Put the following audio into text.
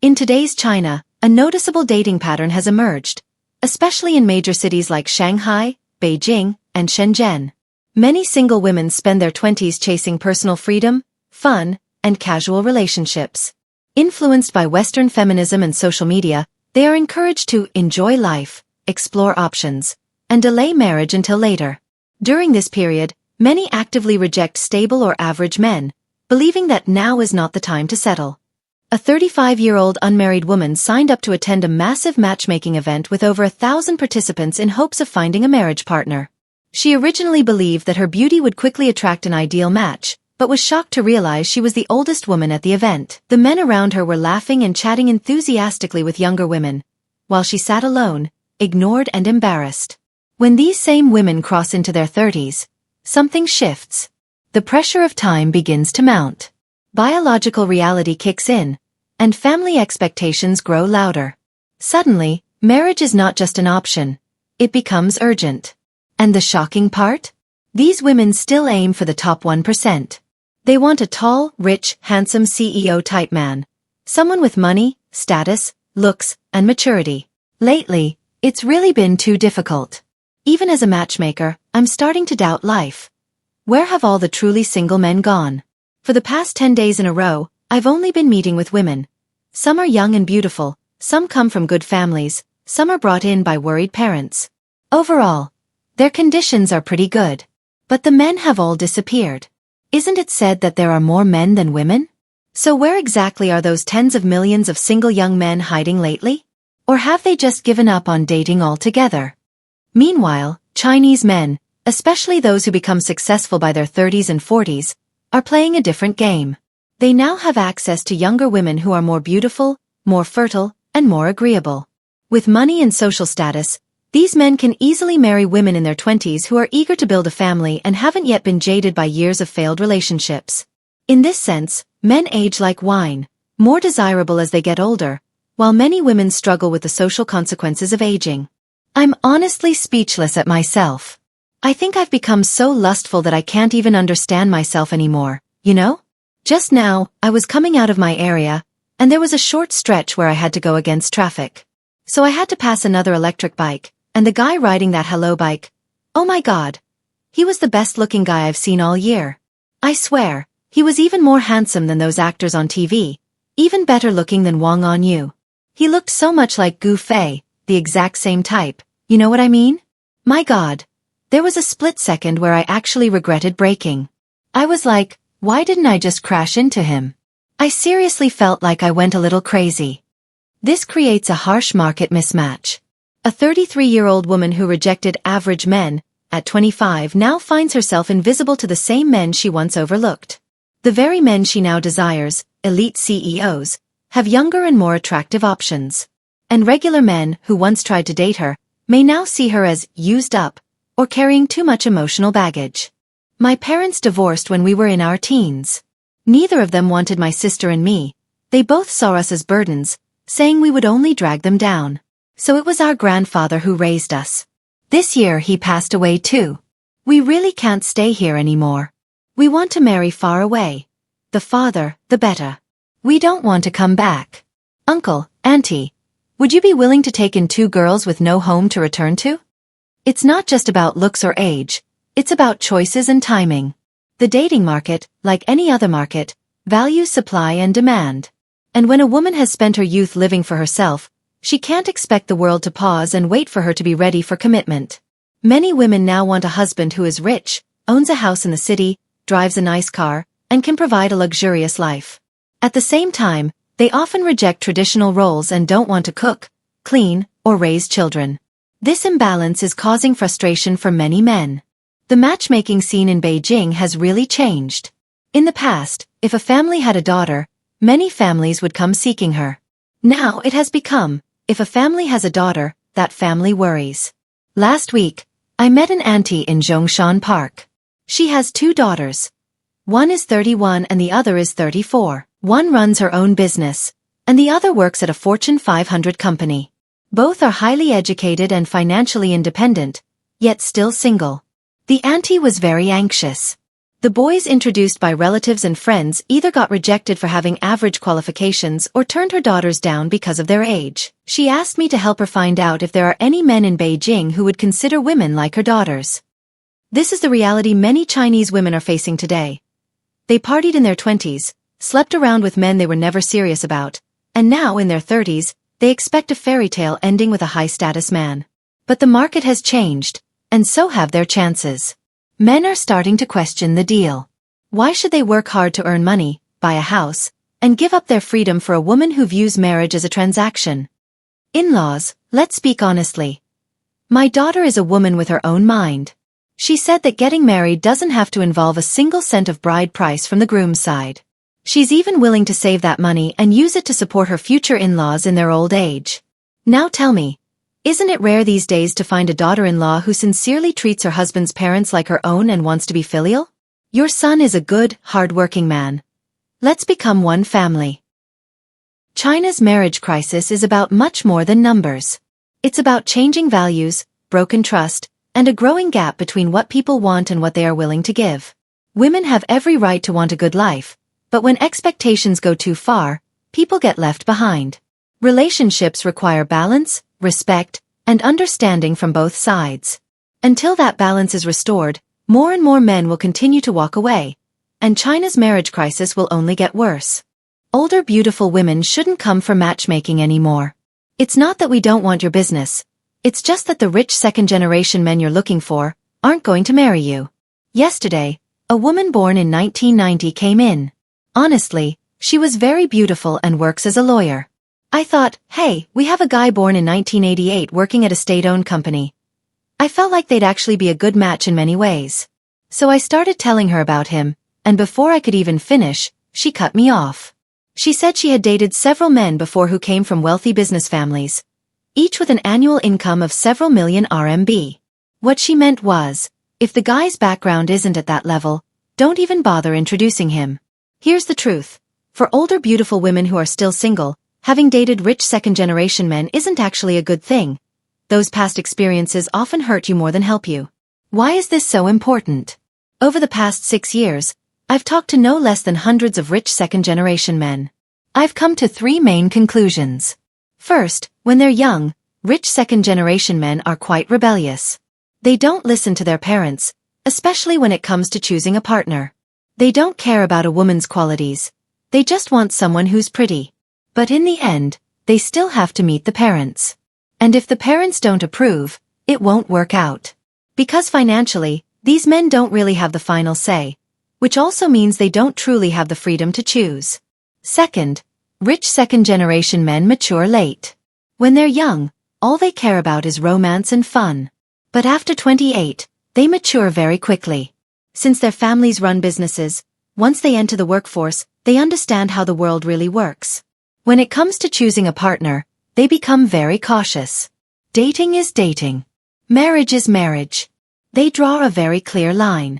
In today's China, a noticeable dating pattern has emerged, especially in major cities like Shanghai, Beijing, and Shenzhen. Many single women spend their 20s chasing personal freedom, fun, and casual relationships. Influenced by Western feminism and social media, they are encouraged to enjoy life, explore options, and delay marriage until later. During this period, many actively reject stable or average men, believing that now is not the time to settle. A 35-year-old unmarried woman signed up to attend a massive matchmaking event with over 1,000 participants in hopes of finding a marriage partner. She originally believed that her beauty would quickly attract an ideal match, but was shocked to realize she was the oldest woman at the event. The men around her were laughing and chatting enthusiastically with younger women, while she sat alone, ignored and embarrassed. When these same women cross into their 30s, something shifts. The pressure of time begins to mount. Biological reality kicks in, and family expectations grow louder. Suddenly, marriage is not just an option, it becomes urgent. And the shocking part? These women still aim for the top 1%. They want a tall, rich, handsome CEO-type man. Someone with money, status, looks, and maturity. Lately, it's really been too difficult. Even as a matchmaker, I'm starting to doubt life. Where have all the truly single men gone? For the past 10 days in a row, I've only been meeting with women. Some are young and beautiful, some come from good families, some are brought in by worried parents. Overall, their conditions are pretty good. But the men have all disappeared. Isn't it said that there are more men than women? So where exactly are those tens of millions of single young men hiding lately? Or have they just given up on dating altogether? Meanwhile, Chinese men, especially those who become successful by their 30s and 40s, are playing a different game. They now have access to younger women who are more beautiful, more fertile, and more agreeable. With money and social status, these men can easily marry women in their 20s who are eager to build a family and haven't yet been jaded by years of failed relationships. In this sense, men age like wine, more desirable as they get older, while many women struggle with the social consequences of aging. I'm honestly speechless at myself. I think I've become so lustful that I can't even understand myself anymore, you know? Just now, I was coming out of my area, and there was a short stretch where I had to go against traffic. So I had to pass another electric bike, and the guy riding that hello bike, oh my god. He was the best-looking guy I've seen all year. I swear, he was even more handsome than those actors on TV, even better looking than Wang On-yu. He looked so much like Gu Fei, the exact same type, you know what I mean? My god. There was a split second where I actually regretted braking. I was like, why didn't I just crash into him? I seriously felt like I went a little crazy. This creates a harsh market mismatch. A 33-year-old woman who rejected average men, at 25 now finds herself invisible to the same men she once overlooked. The very men she now desires, elite CEOs, have younger and more attractive options. And regular men who once tried to date her may now see her as used up, or carrying too much emotional baggage. My parents divorced when we were in our teens. Neither of them wanted my sister and me. They both saw us as burdens, saying we would only drag them down. So it was our grandfather who raised us. This year he passed away too. We really can't stay here anymore. We want to marry far away. The farther, the better. We don't want to come back. Uncle, Auntie, would you be willing to take in 2 girls with no home to return to? It's not just about looks or age, it's about choices and timing. The dating market, like any other market, values supply and demand. And when a woman has spent her youth living for herself, she can't expect the world to pause and wait for her to be ready for commitment. Many women now want a husband who is rich, owns a house in the city, drives a nice car, and can provide a luxurious life. At the same time, they often reject traditional roles and don't want to cook, clean, or raise children. This imbalance is causing frustration for many men. The matchmaking scene in Beijing has really changed. In the past, if a family had a daughter, many families would come seeking her. Now it has become, if a family has a daughter, that family worries. Last week, I met an auntie in Zhongshan Park. She has 2 daughters. One is 31 and the other is 34. One runs her own business, and the other works at a Fortune 500 company. Both are highly educated and financially independent, yet still single. The auntie was very anxious. The boys introduced by relatives and friends either got rejected for having average qualifications or turned her daughters down because of their age. She asked me to help her find out if there are any men in Beijing who would consider women like her daughters. This is the reality many Chinese women are facing today. They partied in their 20s, slept around with men they were never serious about, and now in their 30s, they expect a fairy tale ending with a high-status man. But the market has changed, and so have their chances. Men are starting to question the deal. Why should they work hard to earn money, buy a house, and give up their freedom for a woman who views marriage as a transaction? In-laws, let's speak honestly. My daughter is a woman with her own mind. She said that getting married doesn't have to involve a single cent of bride price from the groom's side. She's even willing to save that money and use it to support her future in-laws in their old age. Now tell me, isn't it rare these days to find a daughter-in-law who sincerely treats her husband's parents like her own and wants to be filial? Your son is a good, hard-working man. Let's become one family. China's marriage crisis is about much more than numbers. It's about changing values, broken trust, and a growing gap between what people want and what they are willing to give. Women have every right to want a good life, but when expectations go too far, people get left behind. Relationships require balance, respect, and understanding from both sides. Until that balance is restored, more and more men will continue to walk away, and China's marriage crisis will only get worse. Older beautiful women shouldn't come for matchmaking anymore. It's not that we don't want your business. It's just that the rich second-generation men you're looking for aren't going to marry you. Yesterday, a woman born in 1990 came in. Honestly, she was very beautiful and works as a lawyer. I thought, hey, we have a guy born in 1988 working at a state-owned company. I felt like they'd actually be a good match in many ways. So I started telling her about him, and before I could even finish, she cut me off. She said she had dated several men before who came from wealthy business families, each with an annual income of several million RMB. What she meant was, if the guy's background isn't at that level, don't even bother introducing him. Here's the truth. For older beautiful women who are still single, having dated rich second-generation men isn't actually a good thing. Those past experiences often hurt you more than help you. Why is this so important? Over the past 6 years, I've talked to no less than hundreds of rich second-generation men. I've come to 3 main conclusions. First, when they're young, rich second-generation men are quite rebellious. They don't listen to their parents, especially when it comes to choosing a partner. They don't care about a woman's qualities. They just want someone who's pretty. But in the end, they still have to meet the parents. And if the parents don't approve, it won't work out. Because financially, these men don't really have the final say, which also means they don't truly have the freedom to choose. Second, rich second-generation men mature late. When they're young, all they care about is romance and fun. But after 28, they mature very quickly. Since their families run businesses, once they enter the workforce, they understand how the world really works. When it comes to choosing a partner, they become very cautious. Dating is dating. Marriage is marriage. They draw a very clear line.